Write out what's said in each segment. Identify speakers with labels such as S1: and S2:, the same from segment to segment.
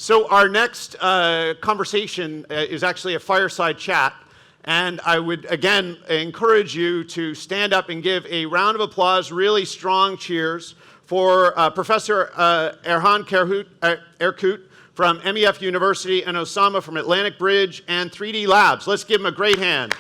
S1: So our next conversation is actually a fireside chat. And I would, again, encourage you to stand up and give a round of applause, really strong cheers, for Professor Erhan Erkut from MEF University and Osama from Atlantic Bridge and 3D Labs. Let's give them a great hand.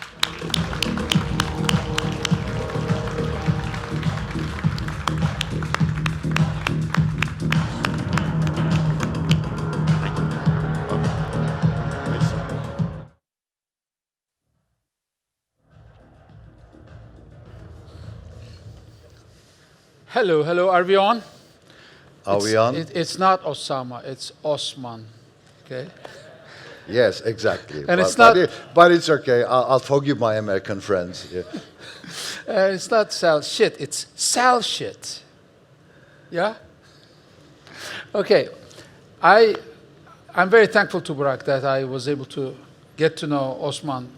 S2: Hello, hello, are we on?
S3: Are we on?
S2: It's not Osama, it's Osman, okay?
S3: Yes, exactly.
S2: And it's not...
S3: But it's okay, I'll forgive my American friends. Yeah.
S2: It's not Sal shit, it's Sal shit. Yeah? Okay, I'm very thankful to Burak that I was able to get to know Osman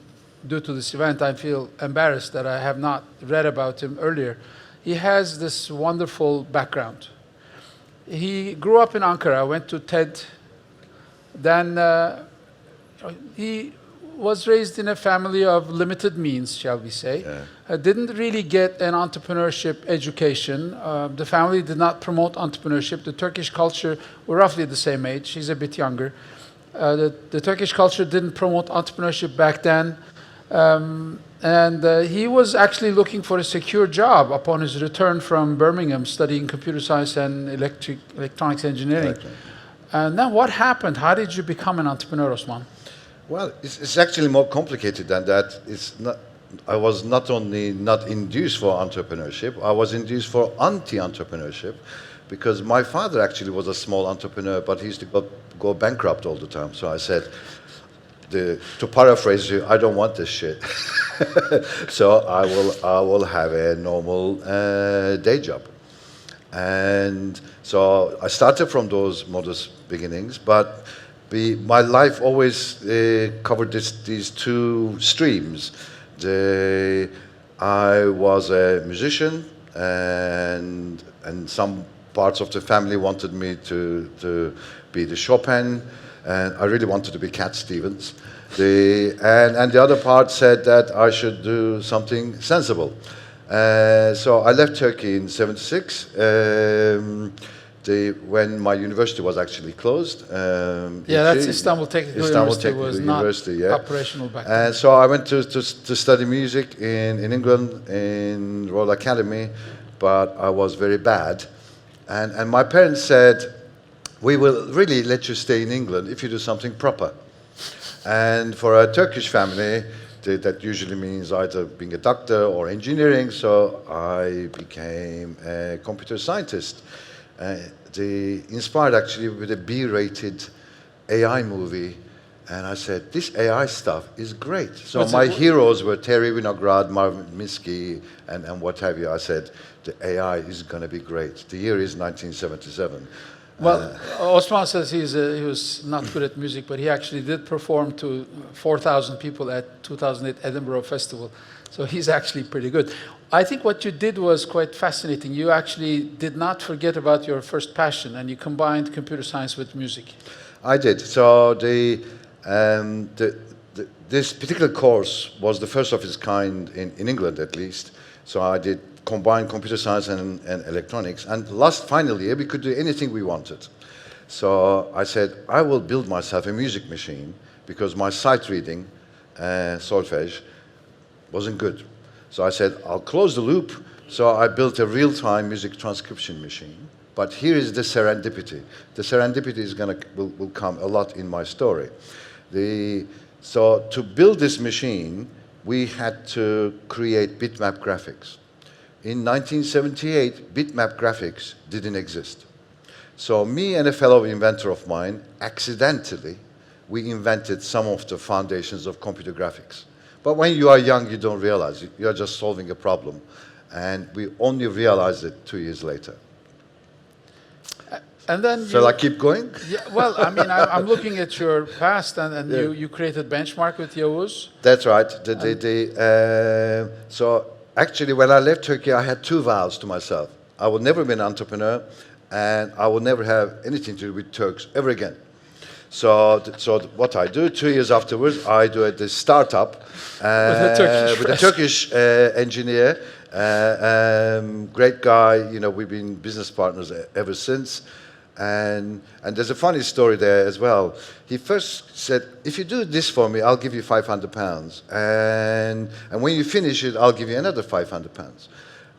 S2: due to this event. I feel embarrassed that I have not read about him earlier. He has this wonderful background. He grew up in Ankara, went to TED. Then he was raised in a family of limited means, shall we say. Yeah. Didn't really get an entrepreneurship education. The family did not promote entrepreneurship. The Turkish culture, we're roughly the same age. He's a bit younger. The Turkish culture didn't promote entrepreneurship back then. He was actually looking for a secure job upon his return from Birmingham, studying computer science and electronics engineering. Exactly. And then what happened? How did you become an entrepreneur, Osman?
S3: Well, it's actually more complicated than that. I was not only not induced for entrepreneurship, I was induced for anti-entrepreneurship, because my father actually was a small entrepreneur, but he used to go bankrupt all the time. So I said, to paraphrase you, I don't want this shit. So I will have a normal day job. And so I started from those modest beginnings, but my life always covered these two streams. I was a musician, and some parts of the family wanted me to be the Chopin, and I really wanted to be Cat Stevens. And the other part said that I should do something sensible. So I left Turkey in '76 when my university was actually closed.
S2: That's Istanbul Technical University was
S3: University,
S2: not operational back then.
S3: And so I went to study music in England, in Royal Academy, but I was very bad. And my parents said, we will really let you stay in England if you do something proper. And for a Turkish family, that usually means either being a doctor or engineering, so I became a computer scientist. Inspired actually with a B-rated AI movie, and I said, this AI stuff is great. So my heroes were Terry Winograd, Marvin Minsky, and what have you. I said, the AI is going to be great. The year is 1977.
S2: Well, Osman says he was not good at music, but he actually did perform to 4,000 people at 2008 Edinburgh Festival. So he's actually pretty good. I think what you did was quite fascinating. You actually did not forget about your first passion, and you combined computer science with music. I
S3: did. So this particular course was the first of its kind in England, at least. So I did combine computer science and electronics. And last final year, we could do anything we wanted. So I said, I will build myself a music machine, because my sight reading, solfege, wasn't good. So I said, I'll close the loop. So I built a real-time music transcription machine. But here is the serendipity. The serendipity will come a lot in my story. So to build this machine, we had to create bitmap graphics. In 1978, bitmap graphics didn't exist. So me and a fellow inventor of mine, accidentally, we invented some of the foundations of computer graphics. But when you are young, you don't realize it. You're just solving a problem. And we only realized it 2 years later.
S2: And then
S3: Shall I keep going?
S2: Yeah, well, I mean, I'm looking at your past, and yeah. you created Benchmark with Yavuz.
S3: That's right. So actually, when I left Turkey, I had two vows to myself. I will never be an entrepreneur, and I will never have anything to do with Turks ever again. So what I do, 2 years afterwards, I do this startup with a Turkish engineer, great guy. You know, we've been business partners ever since. And there's a funny story there as well. He first said, if you do this for me, I'll give you £500. And when you finish it, I'll give you another £500.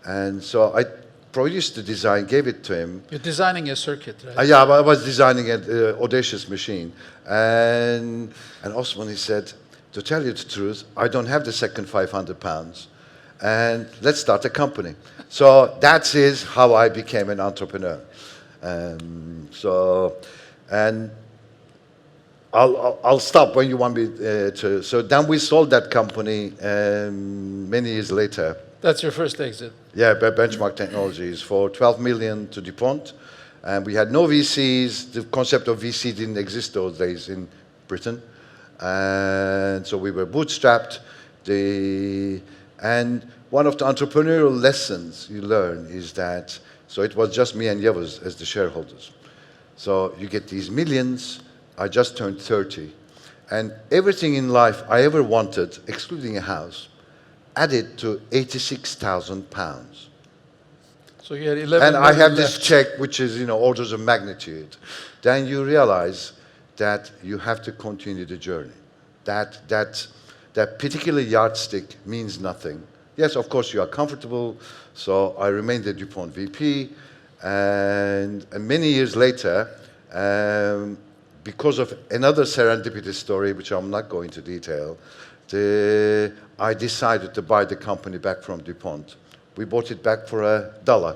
S3: And so I produced the design, gave it to him.
S2: You're designing a circuit, right?
S3: Yeah, I was designing an audacious machine. And Osman, he said, to tell you the truth, I don't have the second £500. And let's start a company. So that is how I became an entrepreneur. And I'll stop when you want me to. So then we sold that company many years later.
S2: That's your first exit.
S3: Yeah, Benchmark Technologies for 12 million to DuPont. And we had no VCs. The concept of VC didn't exist those days in Britain. And so we were bootstrapped. And one of the entrepreneurial lessons you learn is that, so it was just me and Yavuz as the shareholders. So you get these millions. I just turned 30. And everything in life I ever wanted, excluding a house, added to £86,000.
S2: So you had 11
S3: And I have
S2: million
S3: this
S2: left.
S3: check, which is, you know, orders of magnitude. Then you realize that you have to continue the journey. That particular yardstick means nothing. Yes, of course, you are comfortable. So I remained the DuPont VP. And many years later, because of another serendipity story, which I'm not going to detail, I decided to buy the company back from DuPont. We bought it back for $1.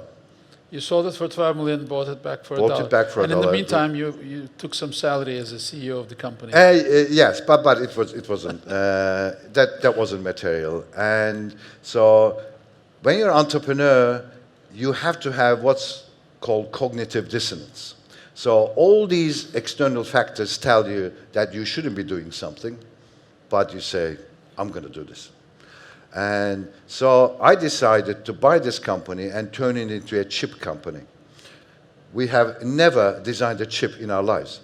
S2: You sold it for 12 million, bought it back for
S3: Bought
S2: $1.
S3: it back for
S2: and in the
S3: $1.
S2: meantime, you took some salary as a CEO of the company.
S3: Yes, but it wasn't that wasn't material. And so when you're an entrepreneur, you have to have what's called cognitive dissonance. So all these external factors tell you that you shouldn't be doing something, but you say, I'm going to do this. And so I decided to buy this company and turn it into a chip company. We have never designed a chip in our lives.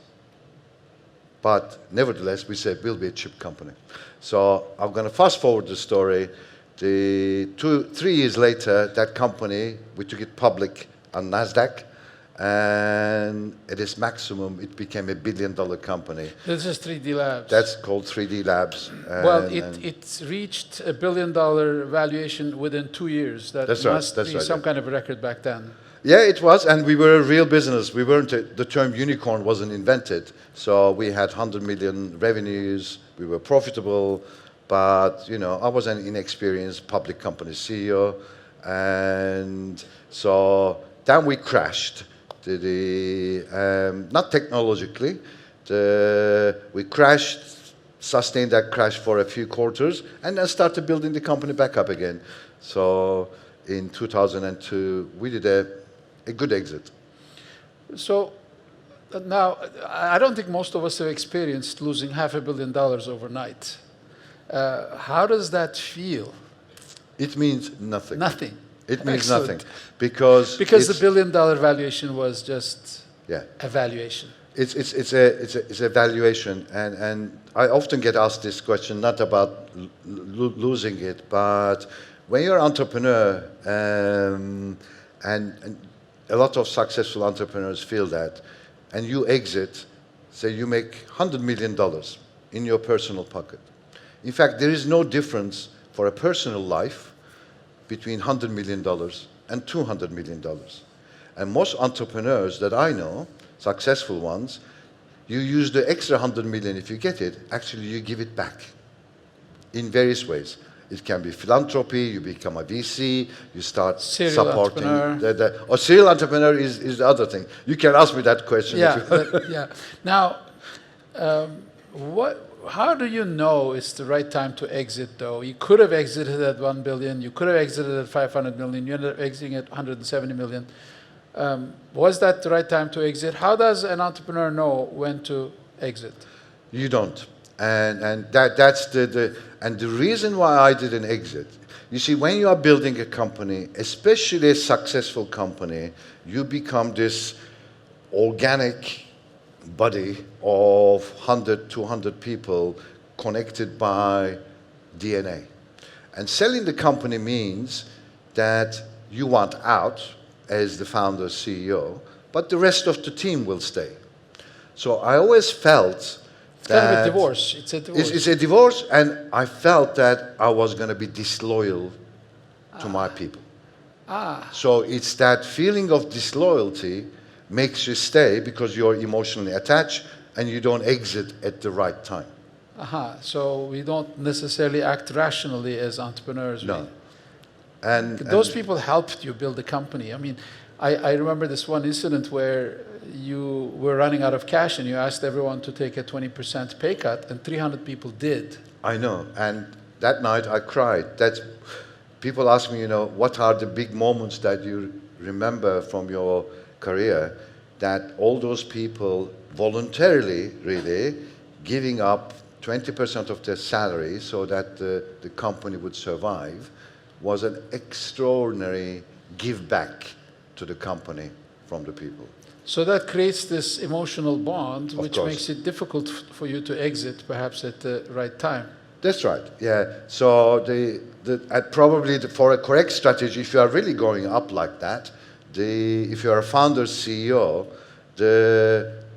S3: But nevertheless, we said we'll be a chip company. So I'm going to fast forward the story. 3 years later, that company, we took it public on NASDAQ. And at its maximum, it became $1 billion company.
S2: This is 3D Labs.
S3: That's called 3D Labs.
S2: Well, it reached $1 billion valuation within 2 years. That must be some kind of a record back then.
S3: Yeah, it was, and we were a real business. We weren't, the term unicorn wasn't invented. So we had 100 million revenues, we were profitable, but, you know, I was an inexperienced public company CEO, and so then we crashed. Not technologically, we crashed, sustained that crash for a few quarters, and then started building the company back up again. So in 2002, we did a good exit.
S2: So now, I don't think most of us have experienced losing $500 million overnight. How does that feel?
S3: It means nothing.
S2: Nothing.
S3: It means
S2: Excellent.
S3: nothing because
S2: the $1 billion valuation was just a valuation.
S3: It's a valuation, and I often get asked this question, not about losing it, but when you're an entrepreneur, and a lot of successful entrepreneurs feel that, and you exit, say you make $100 million in your personal pocket. In fact, there is no difference for a personal life between $100 million and $200 million. And most entrepreneurs that I know, successful ones, you use the extra 100 million if you get it, actually you give it back in various ways. It can be philanthropy, you become a VC, you start
S2: serial
S3: supporting.
S2: Entrepreneur.
S3: Serial entrepreneur is the other thing. You can ask me that question.
S2: Yeah, Now, how do you know it's the right time to exit, though? You could have exited at 1 billion, you could have exited at 500 million, you ended up exiting at 170 million. Was that the right time to exit? How does an entrepreneur know when to exit?
S3: You don't. And that's the reason why I did an exit. You see, when you are building a company, especially a successful company, you become this organic body of 100, 200 people connected by DNA. And selling the company means that you want out as the founder CEO, but the rest of the team will stay. So I always felt
S2: it's kind of a divorce. It's a divorce.
S3: It's a divorce, and I felt that I was going to be disloyal to my people. So it's that feeling of disloyalty makes you stay because you're emotionally attached and you don't exit at the right time.
S2: So we don't necessarily act rationally as entrepreneurs.
S3: No.
S2: Those people helped you build the company. I mean, I remember this one incident where you were running out of cash and you asked everyone to take a 20% pay cut, and 300 people did.
S3: I know. And that night I cried. People ask me, what are the big moments that you remember from your career, that all those people voluntarily, really, giving up 20% of their salary so that the company would survive, was an extraordinary give back to the company from the people.
S2: So that creates this emotional bond, which
S3: course.
S2: makes it difficult for you to exit, perhaps at the right time.
S3: That's right. Yeah. So probably for a correct strategy, if you are really going up like that, if you are a founder CEO,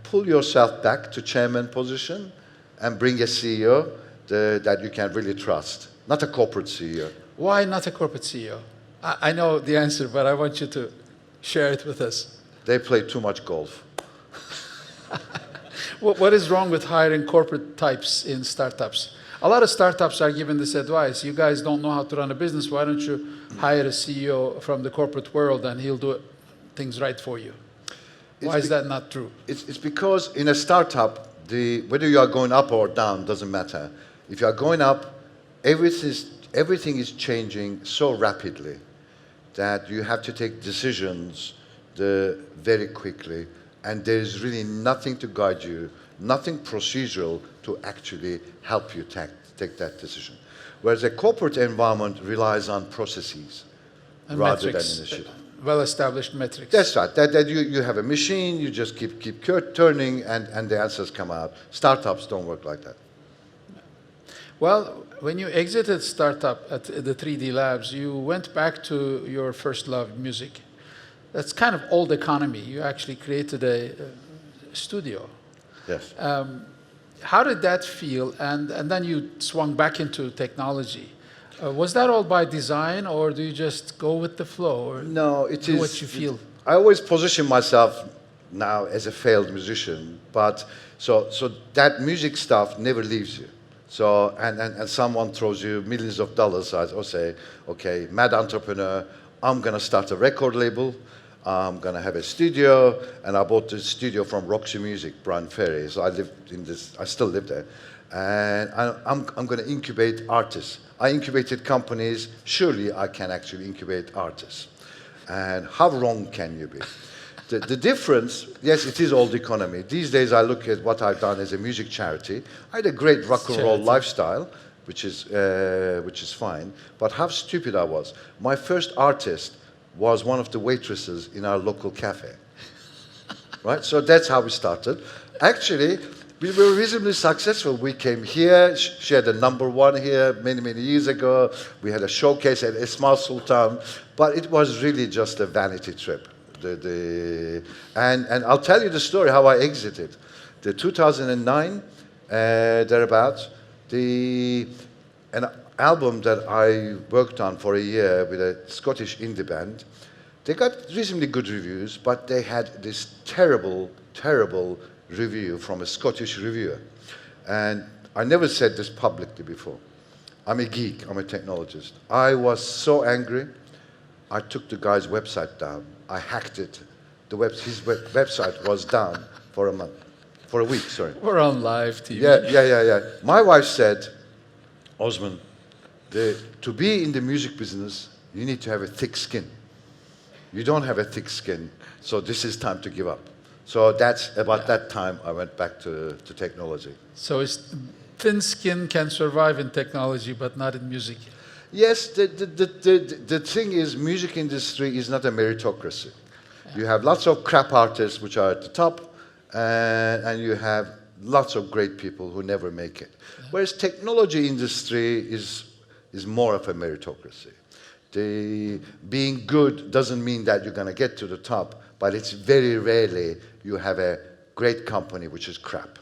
S3: pull yourself back to chairman position and bring a CEO that you can really trust, not a corporate CEO.
S2: Why not a corporate CEO? I know the answer, but I want you to share it with us.
S3: They play too much golf.
S2: What is wrong with hiring corporate types in startups? A lot of startups are given this advice. You guys don't know how to run a business. Why don't you hire a CEO from the corporate world and he'll do things right for you? Why is that not true?
S3: It's because in a startup, whether you are going up or down doesn't matter. If you are going up, everything is changing so rapidly that you have to take decisions very quickly, and there is really nothing to guide you, nothing procedural to actually help you take that decision. Whereas a corporate environment relies on processes
S2: And
S3: rather
S2: metrics,
S3: than initiative.
S2: Well-established metrics.
S3: That's right. That you have a machine, you just keep turning, and the answers come out. Startups don't work like that.
S2: Well, when you exited startup at the 3D Labs, you went back to your first love, music. That's kind of old economy. You actually created a studio.
S3: Yes.
S2: How did that feel? And then you swung back into technology. Was that all by design, or do you just go with the flow? Or
S3: No, it
S2: do
S3: is.
S2: what you feel?
S3: I always position myself now as a failed musician, but so that music stuff never leaves you. So and someone throws you millions of dollars. I say, okay, mad entrepreneur. I'm gonna start a record label. I'm gonna have a studio, and I bought the studio from Roxy Music, Brian Ferry. So I still live there, and I'm gonna incubate artists. I incubated companies. Surely I can actually incubate artists. And how wrong can you be? The difference, yes, it is old economy. These days I look at what I've done as a music charity. I had a great rock and roll lifestyle, which is fine. But how stupid I was. My first artist was one of the waitresses in our local cafe. Right? So that's how we started. Actually, we were reasonably successful. We came here. She had a #1 here many years ago. We had a showcase at Esma Sultan. But it was really just a vanity trip. And I'll tell you the story how I exited. The 2009, thereabouts, an album that I worked on for a year with a Scottish indie band, they got reasonably good reviews, but they had this terrible review from a Scottish reviewer. And I never said this publicly before. I'm a geek, I'm a technologist. I was so angry, I took the guy's website down. I hacked it. His website was down for a week, sorry.
S2: We're on live TV.
S3: Yeah. My wife said, Osman, to be in the music business, you need to have a thick skin. You don't have a thick skin, so this is time to give up. So that's about that time I went back to technology.
S2: So thin skin can survive in technology, but not in music.
S3: Yes, the thing is, music industry is not a meritocracy. You have lots of crap artists which are at the top, and you have lots of great people who never make it. Whereas technology industry is more of a meritocracy. Being good doesn't mean that you're going to get to the top, but it's very rarely you have a great company which is crap.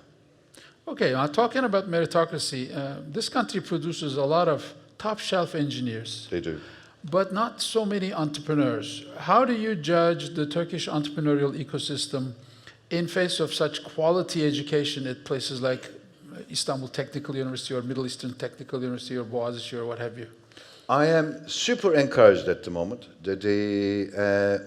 S2: Okay, now talking about meritocracy, this country produces a lot of top-shelf engineers.
S3: They do.
S2: But not so many entrepreneurs. How do you judge the Turkish entrepreneurial ecosystem in face of such quality education at places like Istanbul Technical University or Middle Eastern Technical University or Bogazici or what have you?
S3: I am super encouraged at the moment.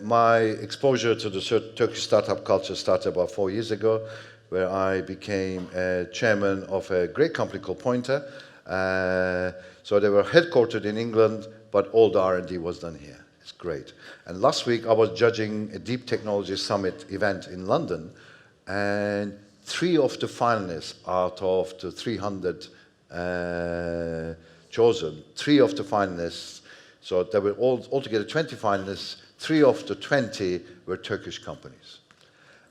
S3: My exposure to the Turkish startup culture started about 4 years ago, where I became chairman of a great company called Pointer. So they were headquartered in England, but all the R&D was done here. It's great. And last week I was judging a Deep Technology Summit event in London, and 3 of the finalists out of the 300 chosen, 3 of the finalists, so there were altogether 20 finalists, 3 of the 20 were Turkish companies.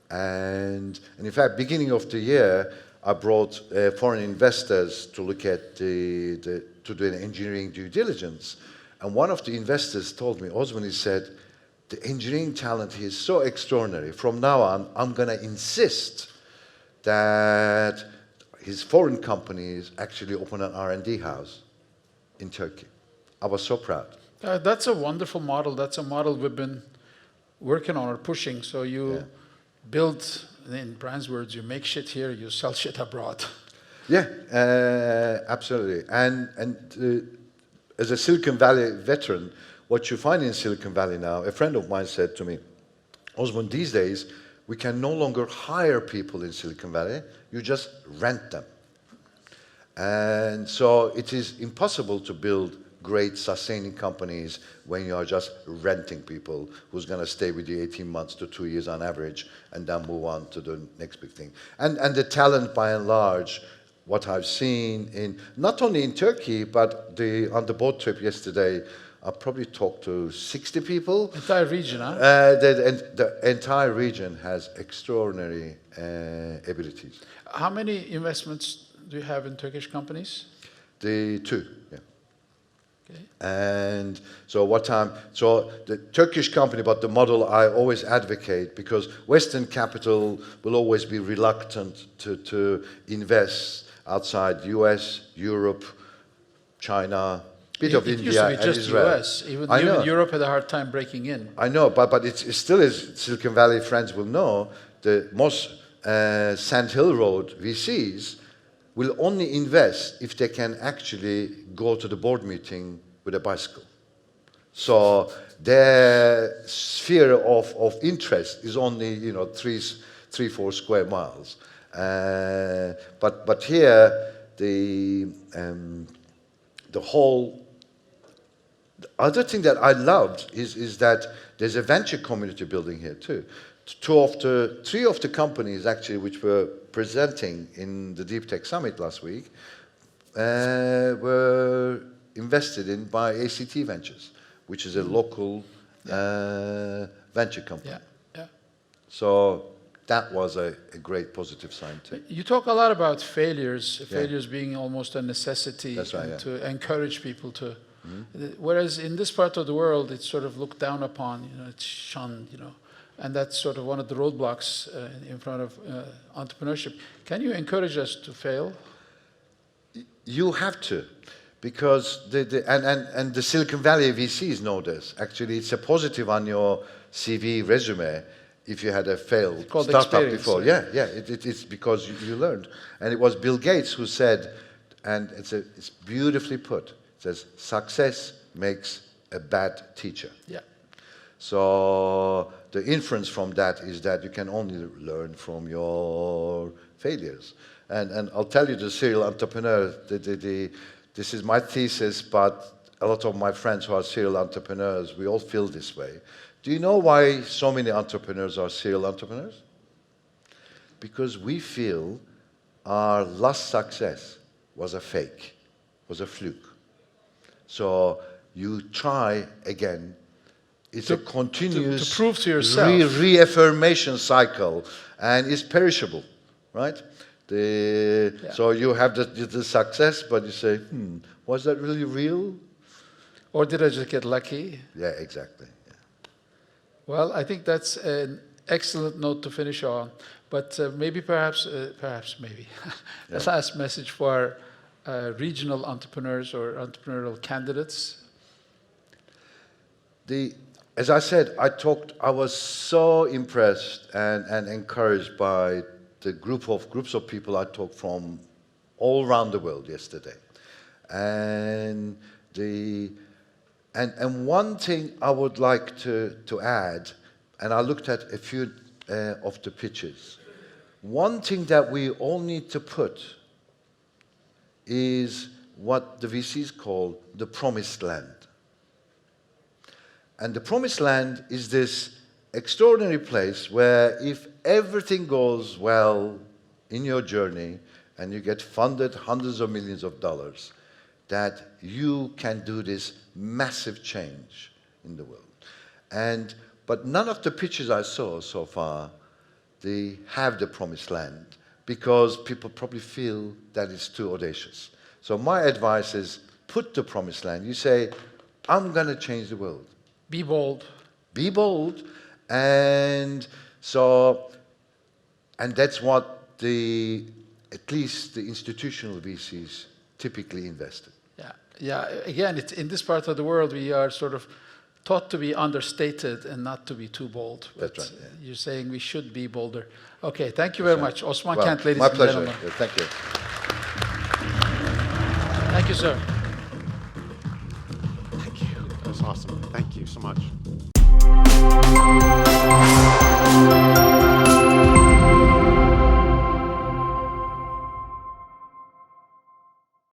S3: And in fact, beginning of the year, I brought foreign investors to look at to do an engineering due diligence. And one of the investors told me, Osman, he said, the engineering talent here is so extraordinary. From now on, I'm going to insist that his foreign companies actually open an R&D house in Turkey. I was so proud.
S2: That's a wonderful model. That's a model we've been working on or pushing. So you build, in Brian's words, you make shit here, you sell shit abroad.
S3: Yeah, absolutely. And as a Silicon Valley veteran, what you find in Silicon Valley now, a friend of mine said to me, Osman, these days, we can no longer hire people in Silicon Valley, you just rent them. And so it is impossible to build great sustaining companies when you are just renting people who's going to stay with you 18 months to 2 years on average and then move on to the next big thing. And the talent, by and large, what I've seen in, not only in Turkey, but on the boat trip yesterday, I probably talked to 60 people.
S2: Entire region, huh?
S3: The entire region has extraordinary abilities.
S2: How many investments do you have in Turkish companies?
S3: The 2, yeah.
S2: Okay.
S3: And so so the Turkish company, but the model I always advocate, because Western capital will always be reluctant to invest outside US, Europe, China, bit of India
S2: used to be
S3: and
S2: just
S3: Israel.
S2: US. Even Europe had a hard time breaking in.
S3: I know, but it still is, Silicon Valley friends will know, the most Sand Hill Road VCs will only invest if they can actually go to the board meeting with a bicycle. So their sphere of interest is only 3-4 square miles. But here the other thing that I loved is that there's a venture community building here too. 3 of the companies actually which were presenting in the Deep Tech Summit last week were invested in by ACT Ventures, which is a local venture company.
S2: Yeah.
S3: So that was a great positive sign too.
S2: You talk a lot about failures being almost a necessity.
S3: That's right,
S2: to encourage people to. Whereas in this part of the world, it's sort of looked down upon, it's shunned, and that's sort of one of the roadblocks in front of entrepreneurship. Can you encourage us to fail?
S3: You have to, because and the Silicon Valley VCs know this. Actually, it's a positive on your CV resume if you had a failed startup before. Yeah, it's because you learned. And it was Bill Gates who said, and it's beautifully put. It says, success makes a bad teacher.
S2: Yeah.
S3: So the inference from that is that you can only learn from your failures. And I'll tell you, the serial entrepreneur, this is my thesis, but a lot of my friends who are serial entrepreneurs, we all feel this way. Do you know why so many entrepreneurs are serial entrepreneurs? Because we feel our last success was a fake, was a fluke. So you try again It's a continuous
S2: to prove to yourself.
S3: reaffirmation cycle, and it's perishable, right? So you have the success, but you say, was that really real?
S2: Or did I just get lucky?
S3: Yeah, exactly. Yeah.
S2: Well, I think that's an excellent note to finish on. But maybe, perhaps, maybe, a last message for regional entrepreneurs or entrepreneurial candidates.
S3: As I said, I was so impressed and encouraged by the groups of people I talked from all around the world yesterday. And one thing I would like to add, and I looked at a few of the pitches. One thing that we all need to put is what the VCs call the promised land. And the promised land is this extraordinary place where if everything goes well in your journey and you get funded hundreds of millions of dollars, that you can do this massive change in the world. But none of the pitches I saw so far, they have the promised land because people probably feel that it's too audacious. So my advice is put the promised land. You say, I'm going to change the world.
S2: Be bold.
S3: Be bold. And that's what at least the institutional VCs typically invest in.
S2: Yeah. Again, it's in this part of the world, we are sort of taught to be understated and not to be too bold. But
S3: that's right. Yeah.
S2: You're saying we should be bolder. Okay, thank you very much. Osman Kent, ladies
S3: and
S2: gentlemen.
S3: My pleasure. Thank you.
S2: Thank you, sir.
S1: Thank you. That was awesome. Thank you so much.